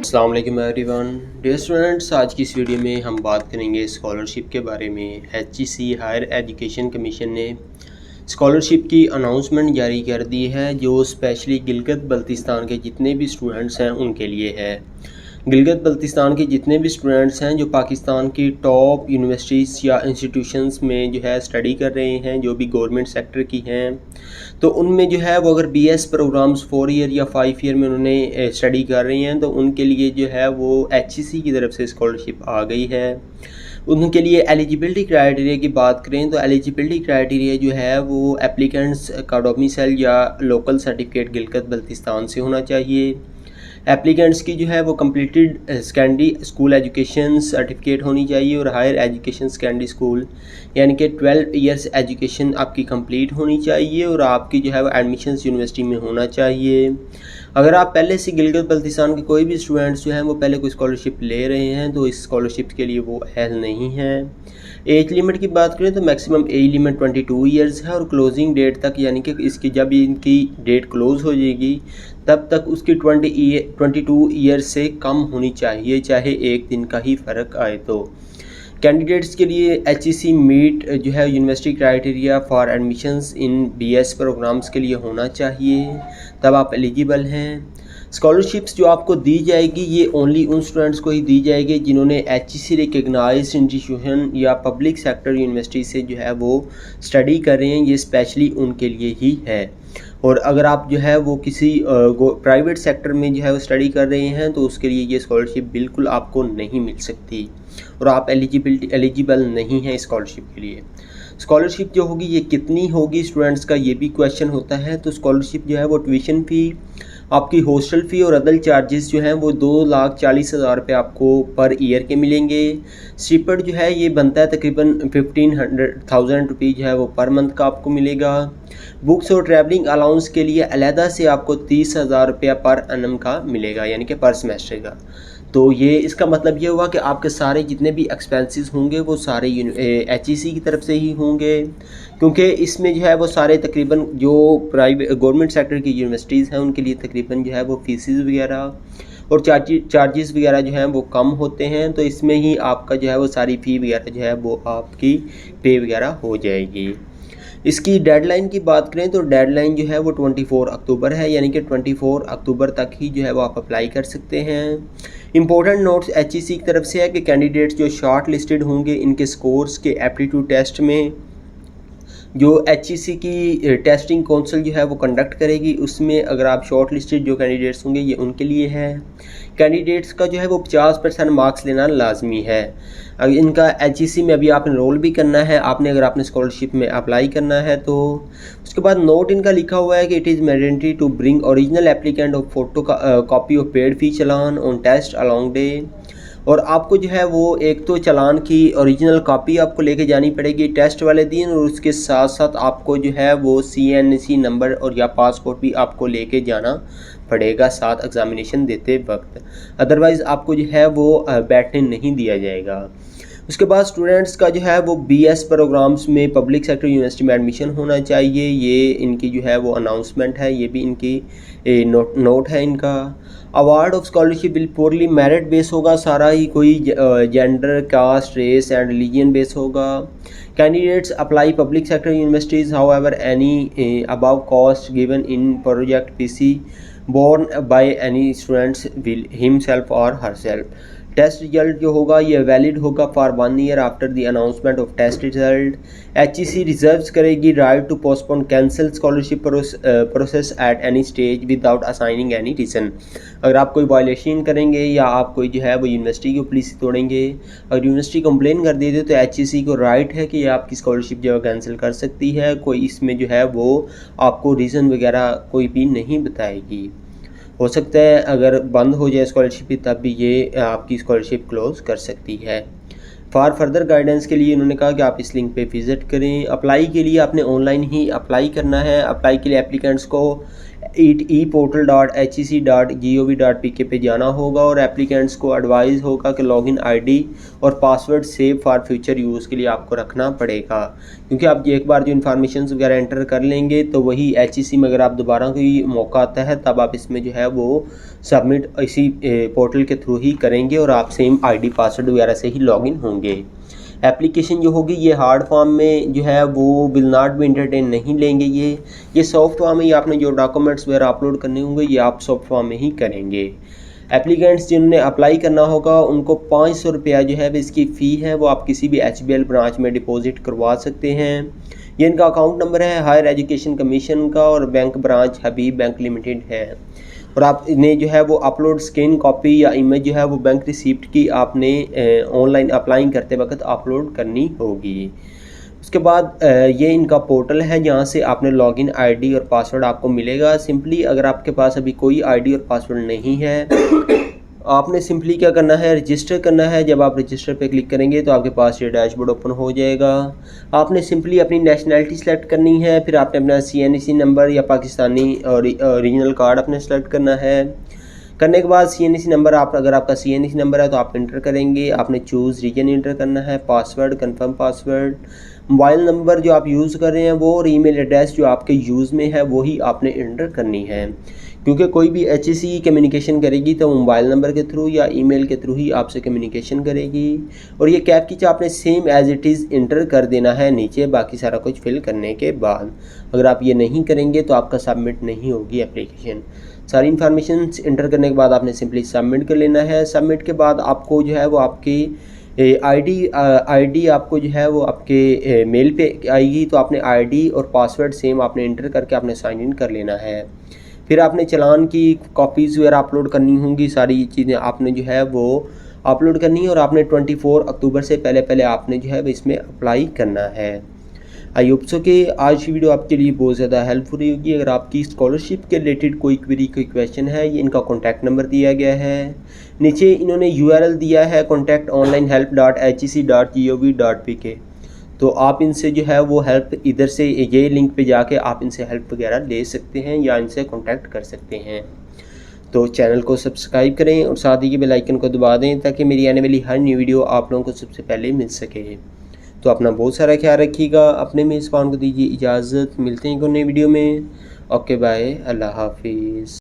अस्सलाम वालेकुम everyone. Dear students, आज की इस वीडियो में हम बात करेंगे स्कॉलरशिप के बारे में। HEC हायर एजुकेशन कमीशन ने स्कॉलरशिप की अनाउंसमेंट जारी कर दी है, जो स्पेशली गिलगित बल्तिस्तान के जितने भी स्टूडेंट्स हैं उनके लिए है। गिलगित बल्तिस्तान के जितने भी स्टूडेंट्स हैं जो पाकिस्तान की टॉप यूनिवर्सिटीज़ या इंस्टीट्यूशंस में जो है स्टडी कर रहे हैं, जो भी गवर्नमेंट सेक्टर की हैं, तो उनमें जो है वो अगर BS प्रोग्राम्स 4 ईयर या 5 ईयर में उन्होंने स्टडी कर रही हैं तो उनके लिए जो है वो HEC की तरफ से स्कॉलरशिप आ गई है। उनके लिए एलिजिबिलिटी क्राइटेरिया की बात करें तो एलिजिबिलिटी क्राइटेरिया जो है वो एप्लीकेंट्स का डोमिसाइल या लोकल सर्टिफिकेट गिलगित बल्तिस्तान से होना चाहिए। एप्लीकेंट्स की जो है वो completed secondary school education certificate होनी चाहिए और हायर एजुकेशन सेकेंडरी स्कूल यानी कि 12 ईयर्स एजुकेशन आपकी कंप्लीट होनी चाहिए और आपकी जो है वो एडमिशन्स यूनिवर्सिटी में होना चाहिए। अगर आप पहले से गिलगित बल्तिस्तान के कोई भी स्टूडेंट्स जो हैं वो पहले कोई स्कॉलरशिप ले रहे हैं तो इस स्कॉलरशिप के लिए वो अहल नहीं है। एज लिमिट की बात करें तो मैक्सिमम एज लिमिट 22 ईयर्स है और क्लोजिंग डेट तक यानी कि इसकी जब इनकी डेट क्लोज़ हो जाएगी तब तक उसकी 22 ईयर से कम होनी चाहिए, चाहे एक दिन का ही फ़र्क आए। तो कैंडिडेट्स के लिए HEC मीट जो है university criteria for admissions in BS programs के लिए होना चाहिए, तब आप एलिजिबल हैं। स्कॉलरशिप्स जो आपको दी जाएगी ये ओनली उन स्टूडेंट्स को ही दी जाएगी जिन्होंने HEC रिकग्नाइज्ड इंस्टीट्यूशन या पब्लिक सेक्टर यूनिवर्सिटी से जो है वो स्टडी कर रहे हैं, ये स्पेशली उनके लिए ही है। और अगर आप जो है वो किसी प्राइवेट सेक्टर में जो है वो स्टडी कर रहे हैं तो उसके लिए ये स्कॉलरशिप बिल्कुल आपको नहीं मिल सकती और आप एलिजिबल नहीं हैं स्कॉलरशिप के लिए। स्कॉलरशिप जो होगी ये कितनी होगी स्टूडेंट्स का ये भी क्वेश्चन होता है। तो स्कॉलरशिप जो है वो ट्यूशन फ़ी, आपकी हॉस्टल फ़ी और अदर चार्जेस जो हैं वो 2,40,000 रुपये आपको पर ईयर के मिलेंगे। स्टिपेंड जो है ये बनता है तकरीबन 1,500 रुपये जो है वो पर मंथ का आपको मिलेगा। बुक्स और ट्रैवलिंग अलाउंस के लिए अलहदा से आपको 30,000 रुपया पर एनम का मिलेगा यानी कि पर सेमेस्टर का। तो ये इसका मतलब ये हुआ कि आपके सारे जितने भी एक्सपेंसेस होंगे वो सारे HEC की तरफ से ही होंगे, क्योंकि इसमें जो है वो सारे तकरीबन जो प्राइवेट गवर्नमेंट सेक्टर की यूनिवर्सिटीज़ हैं उनके लिए तकरीबन जो है वो फीसिस वगैरह और चार्जेस वगैरह जो हैं वो कम होते हैं। तो इसमें ही आपका जो है वो सारी फ़ी वगैरह जो है वो आपकी पे वगैरह हो जाएगी। इसकी डेडलाइन की बात करें तो डेडलाइन जो है वो 24 अक्टूबर है, यानी कि 24 अक्टूबर तक ही जो है वो आप अप्लाई कर सकते हैं। इंपॉर्टेंट नोट्स HEC की तरफ से है कि कैंडिडेट्स जो शॉर्ट लिस्टेड होंगे इनके स्कोर्स के एप्टीट्यूड टेस्ट में जो HEC की टेस्टिंग काउंसिल जो है वो कंडक्ट करेगी, उसमें अगर आप शॉर्ट लिस्टेड जो कैंडिडेट्स होंगे ये उनके लिए है। कैंडिडेट्स का जो है वो 50% मार्क्स लेना लाजमी है। अगर इनका HEC में अभी आप इनरोल भी करना है आपने, अगर आपने स्कॉलरशिप में अप्लाई करना है तो उसके बाद नोट इनका लिखा हुआ है कि it is mandatory to bring original applicant of photocopy of paid fee challan on test along day. और आपको जो है वो एक तो चालान की ओरिजिनल कॉपी आपको लेके जानी पड़ेगी टेस्ट वाले दिन, और उसके साथ साथ आपको जो है वो CNC नंबर और या पासपोर्ट भी आपको लेके जाना पड़ेगा साथ एग्ज़ामिनेशन देते वक्त, अदरवाइज़ आपको जो है वो बैठने नहीं दिया जाएगा। उसके बाद स्टूडेंट्स का जो है वो BS प्रोग्राम्स में पब्लिक सेक्टर यूनिवर्सिटी में एडमिशन होना चाहिए, ये इनकी जो है वो अनाउंसमेंट है, ये भी इनकी नोट है इनका। Award of scholarship will purely merit base होगा, सारा ही कोई gender caste race and religion base होगा। Candidates apply public sector universities however any above cost given in project PC borne by any students will himself और herself. Test result जो होगा ये valid होगा for 1 year after the announcement of test result. HEC reserves करेगी right to postpone cancel scholarship process at any stage without assigning any reason. अगर आप कोई violation करेंगे या आप कोई जो है वो यूनिवर्सिटी की पॉलिसी तोड़ेंगे, अगर यूनिवर्सिटी कंप्लेन कर देते तो HEC को राइट है कि आपकी स्कॉलरशिप जो है कैंसिल कर सकती है, कोई इसमें जो है वो आपको रीज़न वगैरह कोई भी नहीं बताएगी। हो सकता है अगर बंद हो जाए स्कॉलरशिप तब भी ये आपकी स्कॉलरशिप क्लोज़ कर सकती है। फॉर फर्दर गाइडेंस के लिए उन्होंने कहा कि आप इस लिंक पे विज़िट करें। अप्लाई के लिए आपने ऑनलाइन ही अप्लाई करना है। अप्लाई के लिए एप्लीकेंट्स को eportal.hec.gov.pk पे जाना होगा और एप्लीकेंट्स को एडवाइस होगा कि लॉगिन आईडी और password save for future use के लिए आपको रखना पड़ेगा, क्योंकि आप एक बार जो इन्फॉर्मेशन वगैरह एंटर कर लेंगे तो वही HEC में अगर आप दोबारा कोई मौका आता है तब आप इसमें जो है वो सबमिट इसी पोर्टल के थ्रू ही करेंगे और आप सेम ID पासवर्ड वगैरह से ही लॉगिन होंगे। एप्लीकेशन जो होगी ये हार्ड फॉर्म में जो है वो विल नॉट बी एंटरटेन नहीं लेंगे, ये सॉफ्ट फॉर्म में ही आपने जो डॉक्यूमेंट्स वगैरह अपलोड करने होंगे ये आप सॉफ्ट फॉर्म में ही करेंगे। एप्लीकेंट्स जिन्होंने अप्लाई करना होगा उनको 500 रुपया जो है इसकी फ़ी है वो आप किसी भी HBL ब्रांच में डिपॉजिट करवा सकते हैं। ये इनका अकाउंट नंबर है हायर एजुकेशन कमीशन का और बैंक ब्रांच हबीब बैंक लिमिटेड है। और आपने जो है वो अपलोड स्कैन कॉपी या इमेज जो है वो बैंक रिसिप्ट की आपने ऑनलाइन अप्लाई करते वक्त अपलोड करनी होगी। उसके बाद ये इनका पोर्टल है जहाँ से आपने लॉगिन आईडी और पासवर्ड आपको मिलेगा। सिंपली अगर आपके पास अभी कोई आईडी और पासवर्ड नहीं है आपने सिंपली क्या करना है, रजिस्टर करना है। जब आप रजिस्टर पे क्लिक करेंगे तो आपके पास ये डैशबोर्ड ओपन हो जाएगा। आपने सिंपली अपनी नेशनैलिटी सेलेक्ट करनी है, फिर आपने अपना CNC नंबर या पाकिस्तानी ओरिजिनल कार्ड अपने सेलेक्ट करना है। करने के बाद CNC नंबर अगर आपका CNC नंबर है तो आप इंटर करेंगे। आपने चूज़ रीजन इंटर करना है, password confirm password, mobile number जो आप यूज़ कर रहे हैं वो और ईमेल एड्रेस जो आपके यूज़ में है वही आपने इंटर करनी है, क्योंकि कोई भी HEC कम्युनिकेशन करेगी तो मोबाइल नंबर के थ्रू या ईमेल के थ्रू ही आपसे कम्युनिकेशन करेगी। और ये कैप्चा आपने same as it is inter कर देना है नीचे, बाकी सारा कुछ फिल करने के बाद। अगर आप ये नहीं करेंगे तो आपका सबमिट नहीं होगी एप्लीकेशन। सारी इन्फॉर्मेशन इंटर करने के बाद आपने सिंपली सबमिट कर लेना है। सबमिट के बाद आपको जो है वो आपकी आईडी आपको जो है वो आपके मेल पे आएगी, तो आपने आईडी और पासवर्ड सेम आपने इंटर करके आपने साइन इन कर लेना है। फिर आपने चालान की कॉपीज़ वगैरह अपलोड करनी होंगी, सारी चीज़ें आपने जो है वो अपलोड करनी है और आपने 24 अक्टूबर से पहले आपने जो है वो इसमें अप्लाई करना है। आई होप सो कि आज की वीडियो आपके लिए बहुत ज़्यादा हेल्पफुल होगी। अगर आपकी स्कॉलरशिप के रिलेटेड कोई क्वेरी कोई क्वेश्चन है, ये इनका कॉन्टैक्ट नंबर दिया गया है, नीचे इन्होंने URL दिया है contact.onlinehelp.hec.gov.pk। तो आप इनसे जो है वो हेल्प इधर से ये लिंक पे जाके आप इनसे हेल्प वगैरह ले सकते हैं या इनसे कांटेक्ट कर सकते हैं। तो चैनल को सब्सक्राइब करें और साथ ही बेल आइकन को दबा दें ताकि मेरी आने वाली हर न्यू वीडियो आप लोगों को सबसे पहले मिल सके। तो अपना बहुत सारा ख्याल रखिएगा, अपने मेज़बान को दीजिए इजाज़त। मिलते हैं एक नई वीडियो में। ओके बाय, अल्लाह हाफिज़।